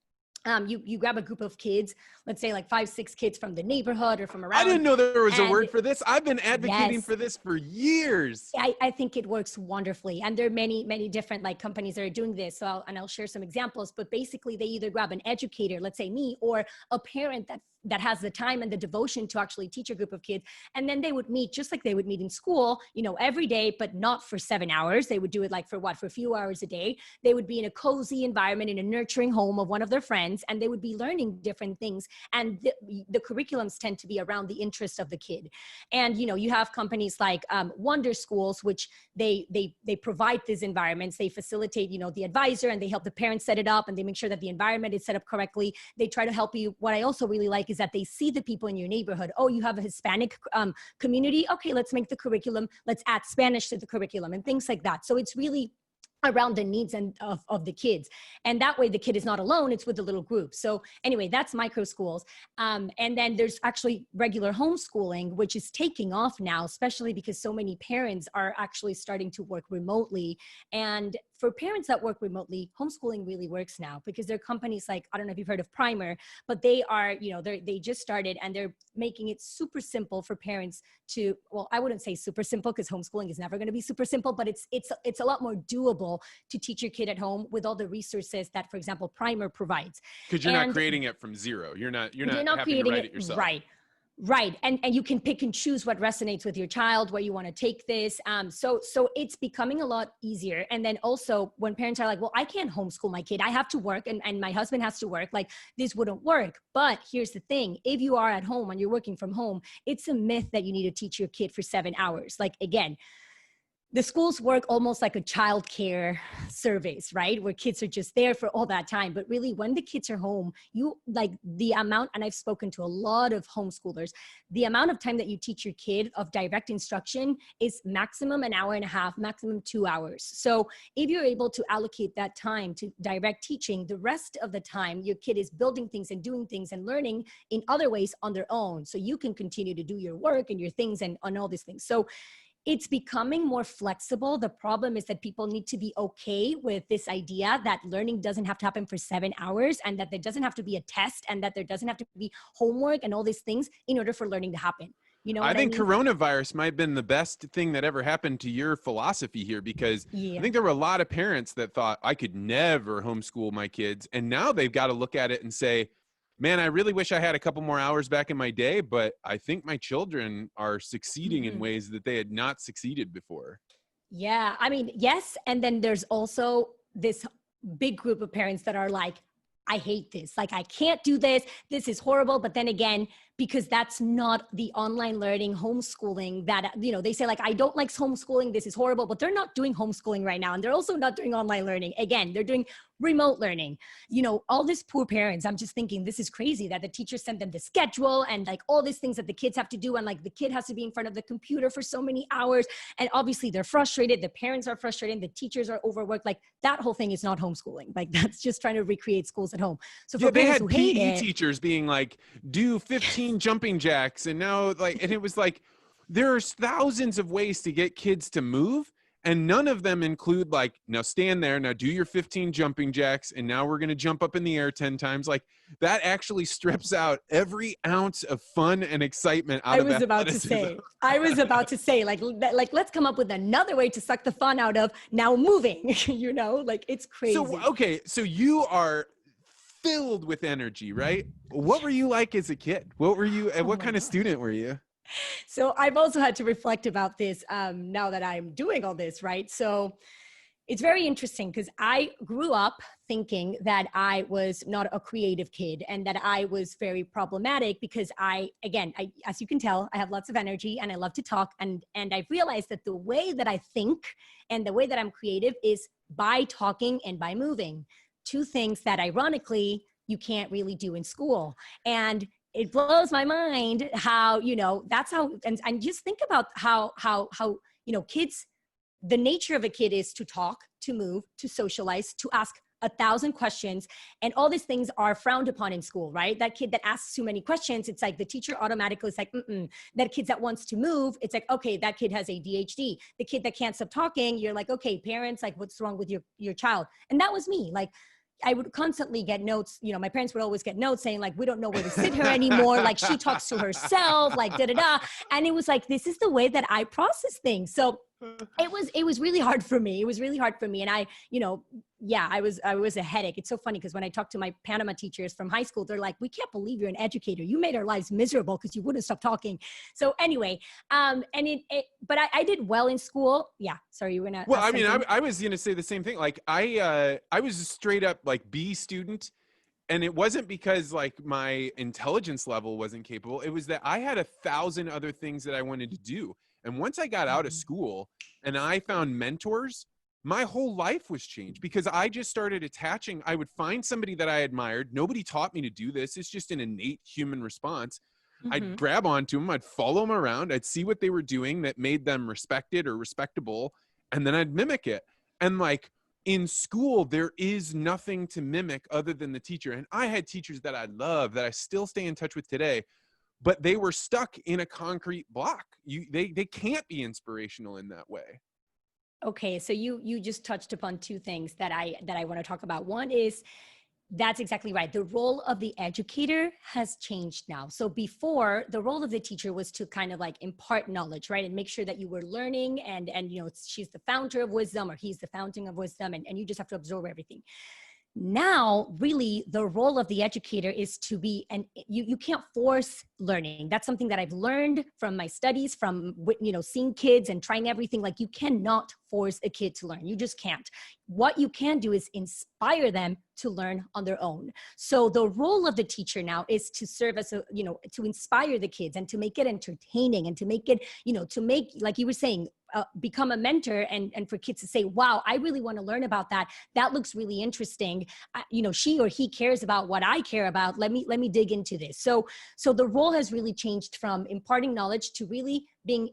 you grab a group of kids, let's say like 5-6 kids from the neighborhood or from around. I didn't know there was a word for this. I've been advocating for this for years. I think it works wonderfully. And there are many, many different like companies that are doing this. So I'll share some examples, but basically they either grab an educator, let's say me, or a parent that has the time and the devotion to actually teach a group of kids. And then they would meet just like they would meet in school, you know, every day, but not for 7 hours. They would do it like for a few hours a day. They would be in a cozy environment, in a nurturing home of one of their friends, and they would be learning different things. And the curriculums tend to be around the interest of the kid. And, you know, you have companies like Wonder Schools, which they provide these environments. They facilitate, you know, the advisor, and they help the parents set it up, and they make sure that the environment is set up correctly. They try to help you. What I also really like is that they see the people in your neighborhood. Oh, you have a Hispanic community. Okay, let's make the curriculum. Let's add Spanish to the curriculum and things like that. So it's really around the needs of the kids. And that way the kid is not alone, it's with a little group. So anyway, that's micro schools. And then there's actually regular homeschooling, which is taking off now, especially because so many parents are actually starting to work remotely. And for parents that work remotely, homeschooling really works now because there are companies like, I don't know if you've heard of Primer, but they are, you know, they just started and they're making it super simple for parents to, well, I wouldn't say super simple because homeschooling is never going to be super simple, but it's a lot more doable to teach your kid at home with all the resources that, for example, Primer provides. Because you're not creating it from zero. You're not having to write it yourself. Right. And you can pick and choose what resonates with your child, where you want to take this. So it's becoming a lot easier. And then also when parents are like, well, I can't homeschool my kid. I have to work and my husband has to work. Like this wouldn't work. But here's the thing. If you are at home and you're working from home, it's a myth that you need to teach your kid for 7 hours. Like, again, the schools work almost like a childcare service, right? Where kids are just there for all that time. But really, when the kids are home, you like the amount, and I've spoken to a lot of homeschoolers, the amount of time that you teach your kid of direct instruction is maximum an hour and a half, maximum 2 hours. So if you're able to allocate that time to direct teaching, the rest of the time, your kid is building things and doing things and learning in other ways on their own. So you can continue to do your work and your things and on all these things. So it's becoming more flexible. The problem is that people need to be okay with this idea that learning doesn't have to happen for 7 hours, and that there doesn't have to be a test, and that there doesn't have to be homework and all these things in order for learning to happen. You know, I think mean? coronavirus might have been the best thing that ever happened to your philosophy here, because I think there were a lot of parents that thought I could never homeschool my kids. And now they've got to look at it and say, man, I really wish I had a couple more hours back in my day, but I think my children are succeeding in ways that they had not succeeded before. Yeah, I mean, yes. And then there's also this big group of parents that are like, I hate this. Like, I can't do this. This is horrible. But then again, because that's not the online learning, homeschooling that, you know, they say like, I don't like homeschooling. This is horrible, but they're not doing homeschooling right now. And they're also not doing online learning. Again, they're doing remote learning. You know, all these poor parents, I'm just thinking this is crazy that the teacher sent them the schedule and like all these things that the kids have to do. And like the kid has to be in front of the computer for so many hours. And obviously they're frustrated. The parents are frustrated. The teachers are overworked. Like that whole thing is not homeschooling. Like that's just trying to recreate schools at home. So for they parents had who hate PE teachers being like, do 15 jumping jacks. And now like, and it was like, there's thousands of ways to get kids to move. And none of them include like, now stand there, now do your 15 jumping jacks. And now we're going to jump up in the air 10 times. Like that actually strips out every ounce of fun and excitement out of athleticism. I was about to say, like, let's come up with another way to suck the fun out of now moving, you know, like it's crazy. So, okay. So you are filled with energy, right? What were you like as a kid? What were you, and what kind of student were you? So I've also had to reflect about this now that I'm doing all this, right? So it's very interesting because I grew up thinking that I was not a creative kid and that I was very problematic because I, as you can tell, I have lots of energy and I love to talk. And I realized that the way that I think and the way that I'm creative is by talking and by moving. Two things that ironically you can't really do in school. And it blows my mind how, you know, that's how, and just think about how, you know, kids, the nature of a kid is to talk, to move, to socialize, to ask 1,000 questions. And all these things are frowned upon in school, right? That kid that asks too many questions, it's like the teacher automatically is like, That kid that wants to move, it's like, okay, that kid has ADHD. The kid that can't stop talking, you're like, okay, parents, like what's wrong with your child? And that was me. Like, I would constantly get notes, you know, my parents would always get notes saying like, we don't know where to sit her anymore. Like she talks to herself, like da-da-da. And it was like, this is the way that I process things. So it was really hard for me. It was really hard for me. And I, you know, yeah, I was a headache. It's so funny because when I talk to my Panama teachers from high school, they're like, we can't believe you're an educator. You made our lives miserable because you wouldn't stop talking. So anyway, but I did well in school. Yeah. Sorry, you were gonna. Well, I mean, I was going to say the same thing. Like I was a straight up like B student. And it wasn't because like my intelligence level wasn't capable. It was that I had 1,000 other things that I wanted to do. And once I got out of school and I found mentors, my whole life was changed because I just started attaching. I would find somebody that I admired. Nobody taught me to do this. It's just an innate human response. I'd grab onto them. I'd follow them around. I'd see what they were doing that made them respected or respectable. And then I'd mimic it. And like in school, there is nothing to mimic other than the teacher. And I had teachers that I love that I still stay in touch with today, but they were stuck in a concrete block. They can't be inspirational in that way. Okay, so you just touched upon two things that I want to talk about. One is that's exactly right. The role of the educator has changed now. So before, the role of the teacher was to kind of like impart knowledge, right? And make sure that you were learning and you know, she's the founder of wisdom or he's the fountain of wisdom and you just have to absorb everything. Now, really, the role of the educator is to be, and you can't force learning. That's something that I've learned from my studies, from, you know, seeing kids and trying everything. Like you cannot force a kid to learn. You just can't. What you can do is inspire them to learn on their own. So the role of the teacher now is to serve as a, to inspire the kids and to make it entertaining and to make it, to make, like you were saying, become a mentor and for kids to say, wow, I really want to learn about that. That looks really interesting. She or he cares about what I care about. Let me dig into this. So the role has really changed from imparting knowledge to really being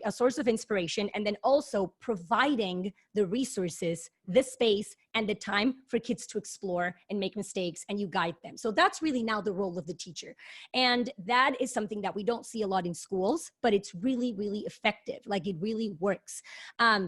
a source of inspiration, and then also providing the resources, the space, and the time for kids to explore and make mistakes, and you guide them. So that's really now the role of the teacher. And that is something that we don't see a lot in schools, but it's really, really effective. Like, it really works.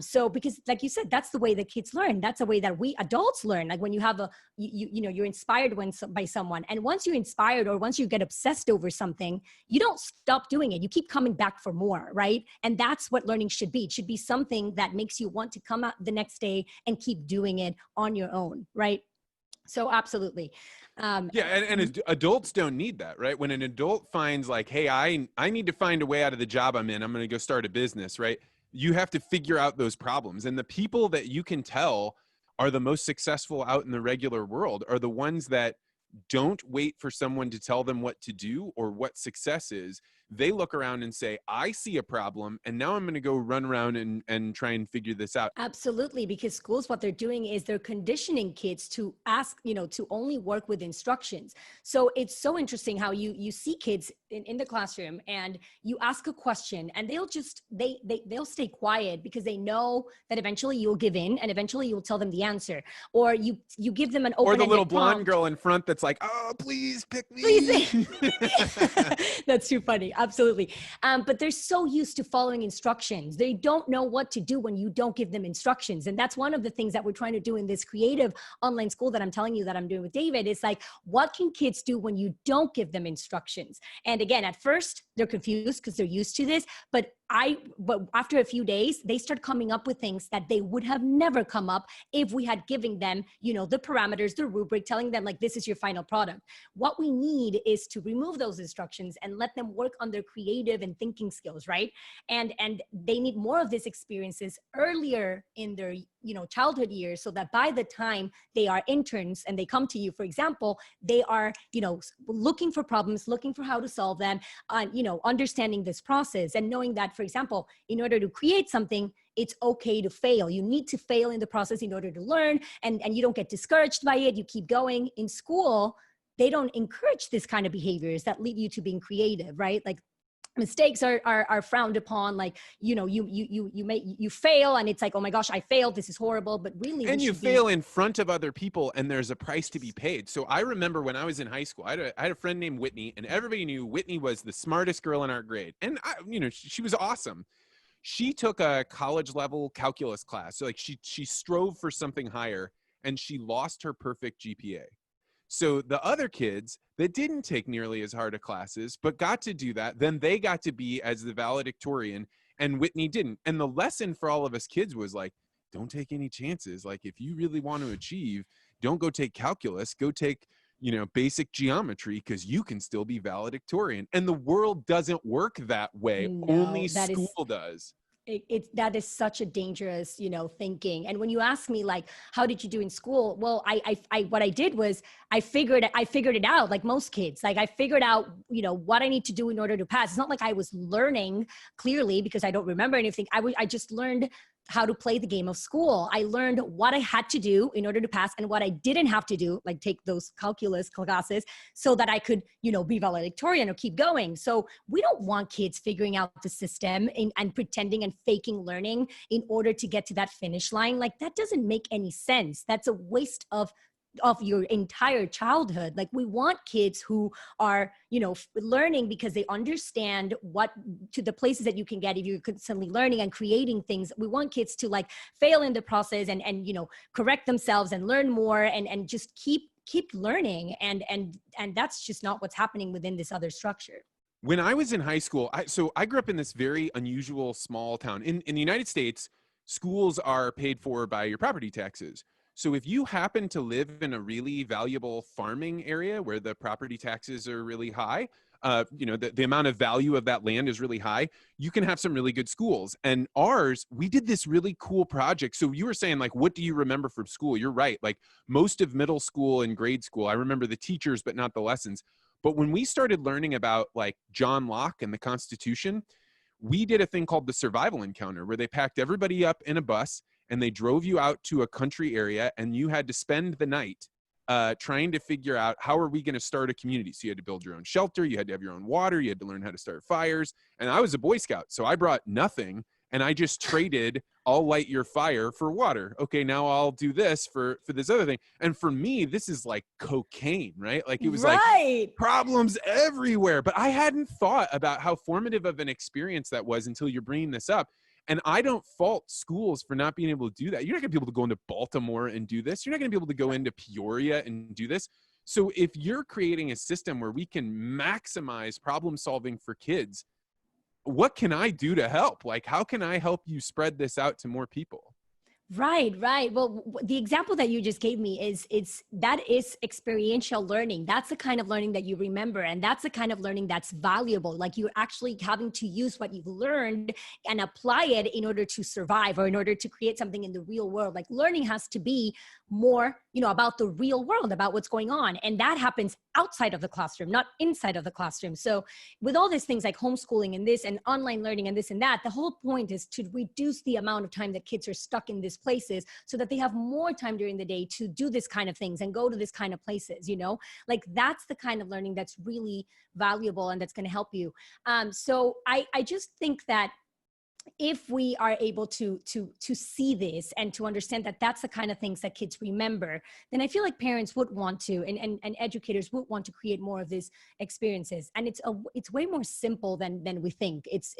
So because like you said, that's the way that kids learn. That's the way that we adults learn. Like when you have you're inspired by someone. And once you're inspired, or once you get obsessed over something, you don't stop doing it. You keep coming back for more, right? And that's what learning should be. It should be something that makes you want to come out the next day and keep doing it on your own, right? So absolutely. And adults don't need that, right? When an adult finds like, hey, I need to find a way out of the job I'm in, I'm going to go start a business, right? You have to figure out those problems. And the people that you can tell are the most successful out in the regular world are the ones that don't wait for someone to tell them what to do or what success is. They look around and say, I see a problem, and now I'm going to go run around and try and figure this out. Absolutely. Because schools, what they're doing is they're conditioning kids to ask, to only work with instructions. So it's so interesting how you see kids in the classroom and you ask a question and they'll stay quiet because they know that eventually you'll give in and eventually you'll tell them the answer. Or you give them an open-ended Or the little blonde prompt. girl in front that's like, oh, please pick me. Please. That's too funny. Absolutely. But they're so used to following instructions. They don't know what to do when you don't give them instructions. And that's one of the things that we're trying to do in this creative online school that I'm telling you that I'm doing with David. Is like, what can kids do when you don't give them instructions? And again, at first they're confused because they're used to this, but after a few days, they start coming up with things that they would have never come up if we had given them, the parameters, the rubric, telling them like, this is your final product. What we need is to remove those instructions and let them work on their creative and thinking skills, right? And they need more of these experiences earlier in their, childhood years, so that by the time they are interns and they come to you, for example, they are, looking for problems, looking for how to solve them, understanding this process and knowing that, for example, in order to create something, it's okay to fail. You need to fail in the process in order to learn, and you don't get discouraged by it. You keep going. In school, they don't encourage this kind of behaviors that lead you to being creative, right? Like, mistakes are frowned upon. Like, you fail and it's like, oh my gosh, I failed, this is horrible. But really, and you fail in front of other people and there's a price to be paid. So I remember when I was in high school, I had a friend named Whitney, and everybody knew Whitney was the smartest girl in our grade. And she was awesome. She took a college level calculus class. So like she strove for something higher and she lost her perfect GPA. So the other kids that didn't take nearly as hard of classes, but got to do that, then they got to be as the valedictorian, and Whitney didn't. And the lesson for all of us kids was like, don't take any chances. Like, if you really want to achieve, don't go take calculus, go take, basic geometry, because you can still be valedictorian. And the world doesn't work that way. No, only school does. That is such a dangerous, thinking. And when you ask me like, how did you do in school? Well, what I did was I figured it out, like most kids. Like, I figured out, what I need to do in order to pass. It's not like I was learning clearly because I don't remember anything. I just learned how to play the game of school. I learned what I had to do in order to pass and what I didn't have to do, like take those calculus classes, so that I could, be valedictorian or keep going. So we don't want kids figuring out the system and pretending and faking learning in order to get to that finish line. Like, that doesn't make any sense. That's a waste of your entire childhood. Like, we want kids who are, learning because they understand what to the places that you can get if you're constantly learning and creating things. We want kids to like fail in the process and correct themselves and learn more and just keep learning. And that's just not what's happening within this other structure. When I was in high school, I grew up in this very unusual small town. In the United States, schools are paid for by your property taxes. So if you happen to live in a really valuable farming area where the property taxes are really high, the amount of value of that land is really high, you can have some really good schools. And ours, we did this really cool project. So you were saying, like, what do you remember from school? You're right. Like, most of middle school and grade school, I remember the teachers, but not the lessons. But when we started learning about like John Locke and the Constitution, we did a thing called the survival encounter, where they packed everybody up in a bus and they drove you out to a country area, and you had to spend the night trying to figure out, how are we going to start a community? So you had to build your own shelter, you had to have your own water, you had to learn how to start fires. And I was a Boy Scout, so I brought nothing, and I just traded, I'll light your fire for water. Okay, now I'll do this for this other thing. And for me, this is like cocaine, right? Like, it was like problems everywhere. But I hadn't thought about how formative of an experience that was until you're bringing this up. And I don't fault schools for not being able to do that. You're not going to be able to go into Baltimore and do this. You're not going to be able to go into Peoria and do this. So if you're creating a system where we can maximize problem solving for kids, what can I do to help? Like, how can I help you spread this out to more people? Right. Well, the example that you just gave me is that is experiential learning. That's the kind of learning that you remember. And that's the kind of learning that's valuable. Like, you're actually having to use what you've learned and apply it in order to survive, or in order to create something in the real world. Like, learning has to be more, about the real world, about what's going on. And that happens outside of the classroom, not inside of the classroom. So with all these things like homeschooling and this and online learning and this and that, the whole point is to reduce the amount of time that kids are stuck in these places, so that they have more time during the day to do this kind of things and go to this kind of places, like, that's the kind of learning that's really valuable and that's going to help you. So I just think that if we are able to see this and to understand that that's the kind of things that kids remember, then I feel like parents would want to, and educators would want to create more of these experiences. And it's way more simple than we think. It's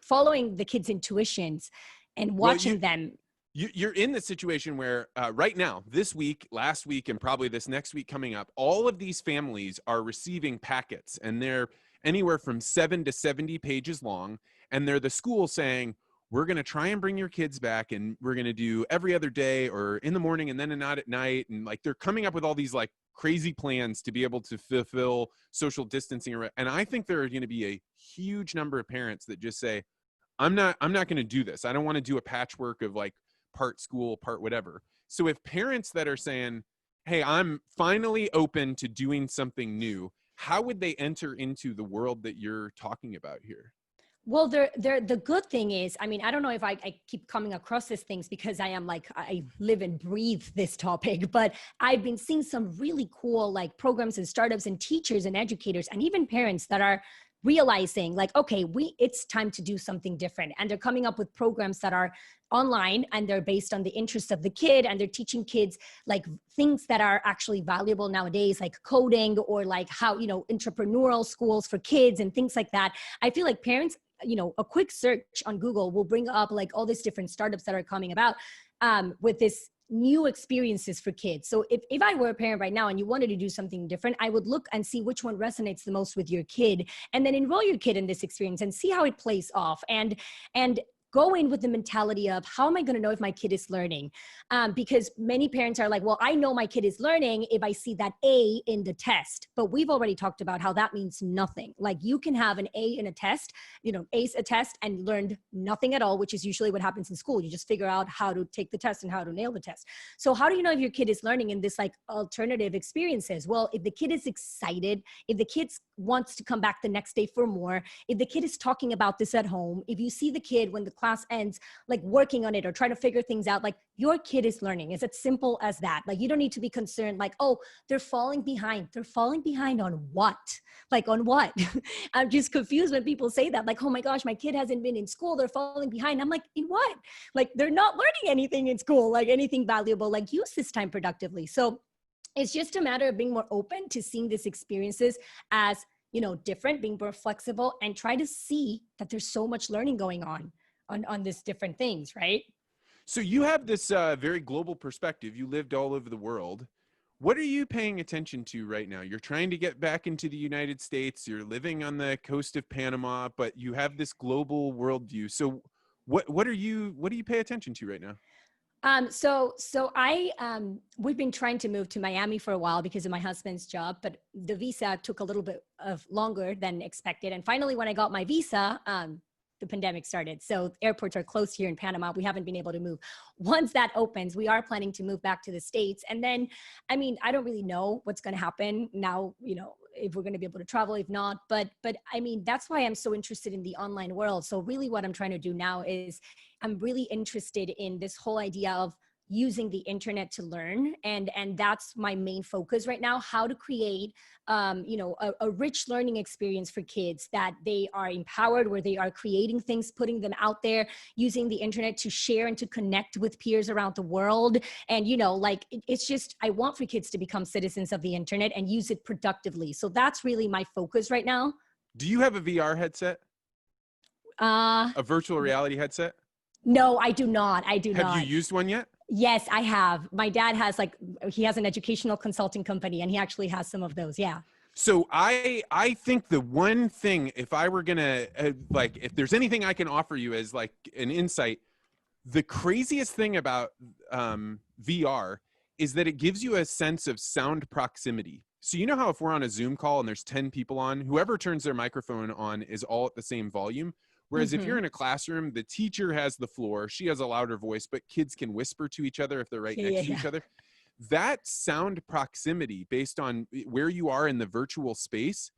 following the kids' intuitions and watching them. You're in the situation where right now, this week, last week, and probably this next week coming up, all of these families are receiving packets, and they're anywhere from 7 to 70 pages long. And they're the school saying, we're going to try and bring your kids back, and we're going to do every other day, or in the morning and then not at night. And like, they're coming up with all these like crazy plans to be able to fulfill social distancing. And I think there are going to be a huge number of parents that just say, I'm not going to do this. I don't want to do a patchwork of like part school, part whatever. So if parents that are saying, hey, I'm finally open to doing something new, how would they enter into the world that you're talking about here? Well, the good thing is, I mean, I don't know if I keep coming across these things because I live and breathe this topic, but I've been seeing some really cool like programs and startups and teachers and educators and even parents that are realizing like, okay, it's time to do something different. And they're coming up with programs that are online, and they're based on the interests of the kid, and they're teaching kids like things that are actually valuable nowadays, like coding, or like how, entrepreneurial schools for kids and things like that. I feel like parents, a quick search on Google will bring up like all these different startups that are coming about with this new experiences for kids. So if I were a parent right now and you wanted to do something different, I would look and see which one resonates the most with your kid, and then enroll your kid in this experience and see how it plays off, and go in with the mentality of, how am I going to know if my kid is learning? Because many parents are like, well, I know my kid is learning if I see that A in the test. But we've already talked about how that means nothing. Like, you can have an A in a test, ace a test and learned nothing at all, which is usually what happens in school. You just figure out how to take the test and how to nail the test. So how do you know if your kid is learning in this like alternative experiences? Well, if the kid is excited, if the kid wants to come back the next day for more, if the kid is talking about this at home, if you see the kid when the class ends, like working on it or trying to figure things out, like, your kid is learning. It's as simple as that. Like, you don't need to be concerned like, oh, they're falling behind. They're falling behind on what? Like, on what? I'm just confused when people say that, like, oh my gosh, my kid hasn't been in school, they're falling behind. I'm like, in what? Like, they're not learning anything in school, like anything valuable, like use this time productively. So it's just a matter of being more open to seeing these experiences as, different, being more flexible, and try to see that there's so much learning going on these different things, right? So you have this very global perspective. You lived all over the world. What are you paying attention to right now? You're trying to get back into the United States. You're living on the coast of Panama, but you have this global worldview. So what do you pay attention to right now? We've been trying to move to Miami for a while because of my husband's job, but the visa took a little bit of longer than expected. And finally, when I got my visa, the pandemic started. So airports are closed here in Panama. We haven't been able to move. Once that opens, we are planning to move back to the States. And then, I mean, I don't really know what's going to happen now, if we're going to be able to travel, if not, but I mean, that's why I'm so interested in the online world. So really what I'm trying to do now is I'm really interested in this whole idea of using the internet to learn. And that's my main focus right now, how to create, a rich learning experience for kids that they are empowered, where they are creating things, putting them out there, using the internet to share and to connect with peers around the world. And, it's just, I want for kids to become citizens of the internet and use it productively. So that's really my focus right now. Do you have a VR headset? A virtual reality headset? No, I do not. Have you used one yet? Yes, I have. My dad has he has an educational consulting company and he actually has some of those. Yeah. So I think the one thing, if I were going to, if there's anything I can offer you as like an insight, the craziest thing about VR is that it gives you a sense of sound proximity. So you know how if we're on a Zoom call and there's 10 people on, whoever turns their microphone on is all at the same volume. Whereas if you're in a classroom, the teacher has the floor, she has a louder voice, but kids can whisper to each other if they're right next to each other. That sound proximity based on where you are in the virtual space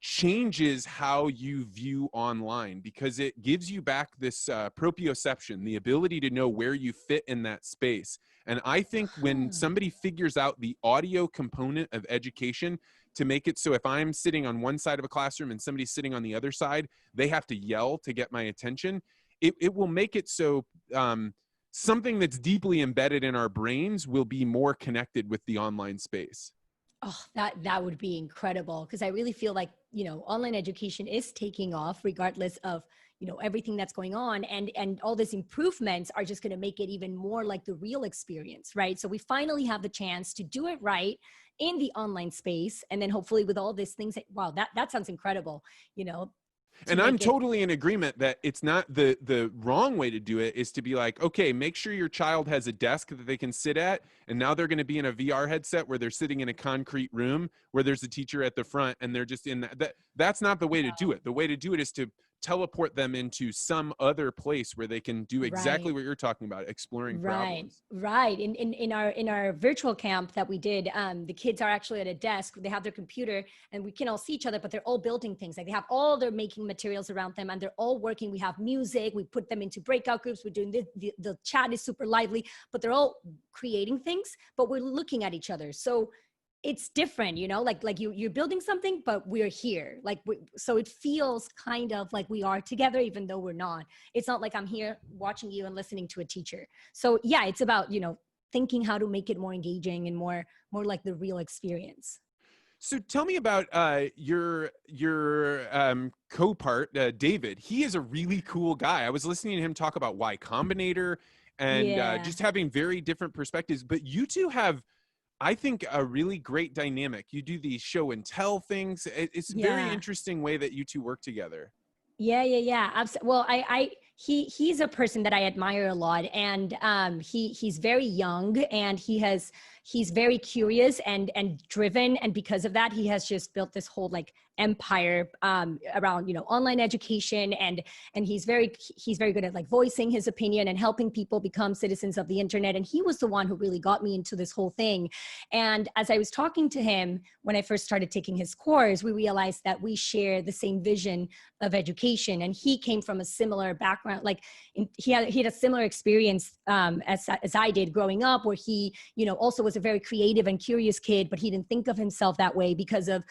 changes how you view online, because it gives you back this proprioception, the ability to know where you fit in that space. And I think when somebody figures out the audio component of education to make it so if I'm sitting on one side of a classroom and somebody's sitting on the other side, they have to yell to get my attention, it will make it so something that's deeply embedded in our brains will be more connected with the online space. Oh, that would be incredible, because I really feel like, online education is taking off regardless of, everything that's going on, and all these improvements are just going to make it even more like the real experience, right? So we finally have the chance to do it right in the online space. And then hopefully with all these things, wow, that sounds incredible, And I'm totally in agreement that it's not the wrong way to do it is to be like, okay, make sure your child has a desk that they can sit at. And now they're going to be in a VR headset where they're sitting in a concrete room where there's a teacher at the front and they're just in that's not the way to do it. The way to do it is to teleport them into some other place where they can do exactly what you're talking about, exploring problems. Right. In our virtual camp that we did, the kids are actually at a desk. They have their computer and we can all see each other, but they're all building things. Like they have all their making materials around them and they're all working. We have music. We put them into breakout groups. We're doing the chat is super lively, but they're all creating things, but we're looking at each other. So it's different, like you're building something, but we're here. So it feels kind of like we are together, even though we're not. It's not like I'm here watching you and listening to a teacher. So yeah, it's about, thinking how to make it more engaging and more like the real experience. So tell me about your co-part, David. He is a really cool guy. I was listening to him talk about Y Combinator and just having very different perspectives, but you two have, I think, a really great dynamic. You do these show and tell things. It's a very interesting way that you two work together. Yeah. Absolutely. Well, he's a person that I admire a lot, and he's very young, and he's very curious and driven, and because of that, he has just built this whole empire around online education, and he's very good at voicing his opinion and helping people become citizens of the internet. And he was the one who really got me into this whole thing. And as I was talking to him when I first started taking his course, we realized that we share the same vision of education, and he came from a similar background. He had a similar experience as I did growing up, where he also was a very creative and curious kid, but he didn't think of himself that way because of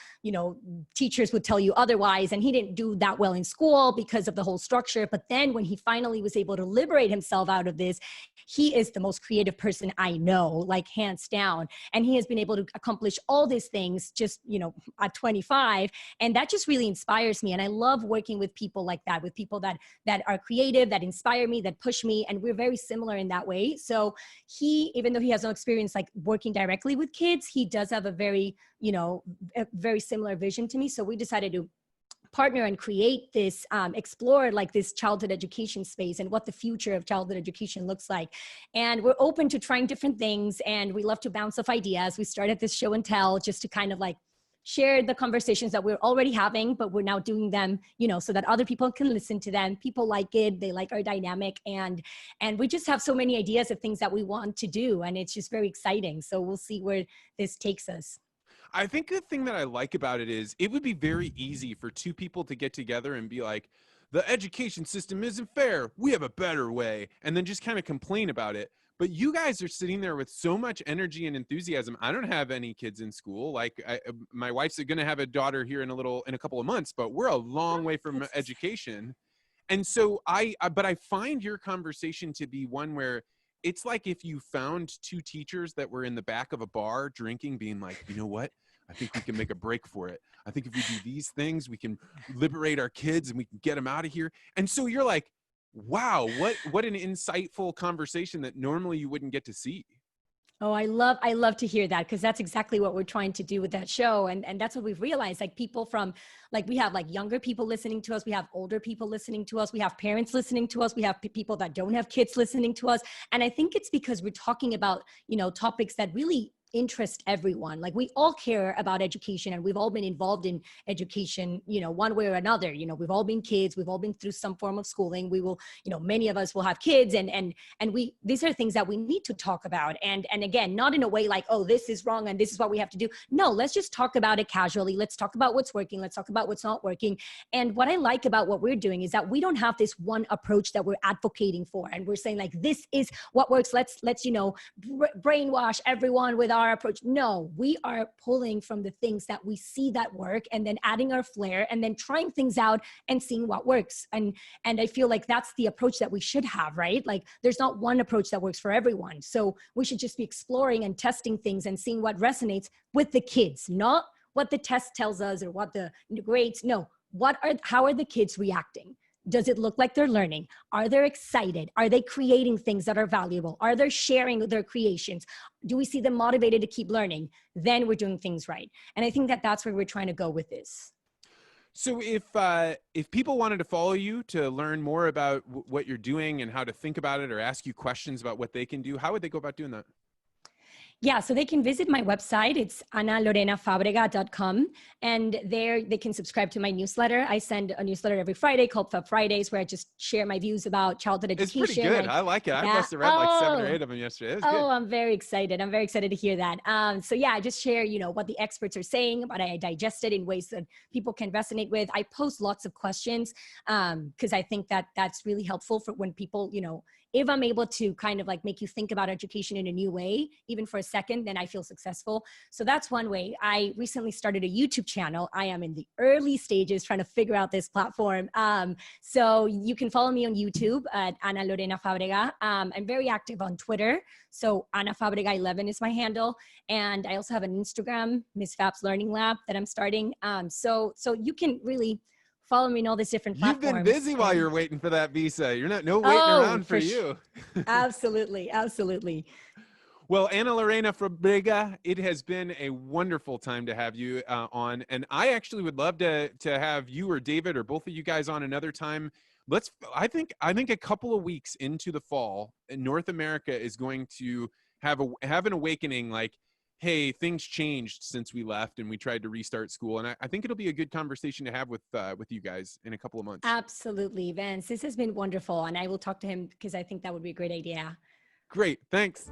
teachers would tell you otherwise, and he didn't do that well in school because of the whole structure. But then when he finally was able to liberate himself out of this, he is the most creative person I know, hands down. And he has been able to accomplish all these things just at 25, and that just really inspires me. And I love working with people like that, with people that are creative, that inspire me, that push me, and we're very similar in that way. So he, even though he has no experience working directly with kids, he does have a very similar vision to me. So we decided to partner and create this, explore like this childhood education space and what the future of childhood education looks like. And we're open to trying different things, and we love to bounce off ideas. We started this show and tell just to kind of like share the conversations that we're already having, but we're now doing them, so that other people can listen to them. People like it, they like our dynamic, and we just have so many ideas of things that we want to do, and it's just very exciting. So we'll see where this takes us. I think the thing that I like about it is it would be very easy for two people to get together and be like, the education system isn't fair, we have a better way, and then just kind of complain about it. But you guys are sitting there with so much energy and enthusiasm. I don't have any kids in school. Like my wife's going to have a daughter here in a couple of months, but we're a long way from education. And so but I find your conversation to be one where it's like if you found two teachers that were in the back of a bar drinking, being like, you know what? I think we can make a break for it. I think if we do these things, we can liberate our kids and we can get them out of here. And so you're like, wow, what an insightful conversation that normally you wouldn't get to see. Oh, I love to hear that, because that's exactly what we're trying to do with that show. And that's what we've realized, like people from, like we have like younger people listening to us. We have older people listening to us. We have parents listening to us. We have people that don't have kids listening to us. And I think it's because we're talking about, topics that really interest everyone. Like we all care about education, and we've all been involved in education, one way or another. We've all been kids, we've all been through some form of schooling. We will, many of us will have kids, and these are things that we need to talk about. And again, not in a way like, oh, this is wrong and this is what we have to do. No, let's just talk about it casually. Let's talk about what's working. Let's talk about what's not working. And what I like about what we're doing is that we don't have this one approach that we're advocating for. And we're saying like, this is what works. Let's brainwash everyone with our approach. No, we are pulling from the things that we see that work, and then adding our flair, and then trying things out and seeing what works. And I feel like that's the approach that we should have, right? Like there's not one approach that works for everyone. So we should just be exploring and testing things and seeing what resonates with the kids, not what the test tells us or what the grades. No, how are the kids reacting? Does it look like they're learning? Are they excited? Are they creating things that are valuable? Are they sharing their creations? Do we see them motivated to keep learning? Then we're doing things right. And I think that that's where we're trying to go with this. So if people wanted to follow you to learn more about what you're doing and how to think about it, or ask you questions about what they can do, how would they go about doing that? Yeah, so they can visit my website. It's analorenafabrega.com. And there they can subscribe to my newsletter. I send a newsletter every Friday called Fab Fridays, where I just share my views about childhood education. It's pretty good. I like it. I must have read like 7 or 8 of them yesterday. It was good. I'm very excited. I'm very excited to hear that. So yeah, I just share, what the experts are saying, but I digest it in ways that people can resonate with. I post lots of questions because I think that that's really helpful for when people, if I'm able to kind of like make you think about education in a new way, even for a second, then I feel successful. So that's one way. I recently started a YouTube channel. I am in the early stages trying to figure out this platform. So you can follow me on YouTube at Ana Lorena Fabrega. I'm very active on Twitter. So Ana Fabrega 11 is my handle. And I also have an Instagram, Miss Fab's Learning Lab, that I'm starting. So you can really follow me in all these different platforms. You've been busy while you're waiting for that visa. You're no waiting around for you. Absolutely. Absolutely. Well, Ana Lorena Fabrega, it has been a wonderful time to have you on. And I actually would love to have you or David or both of you guys on another time. I think a couple of weeks into the fall, North America is going to have an awakening, like, hey, things changed since we left and we tried to restart school. And I think it'll be a good conversation to have with you guys in a couple of months. Absolutely, Vance. This has been wonderful. And I will talk to him because I think that would be a great idea. Great. Thanks.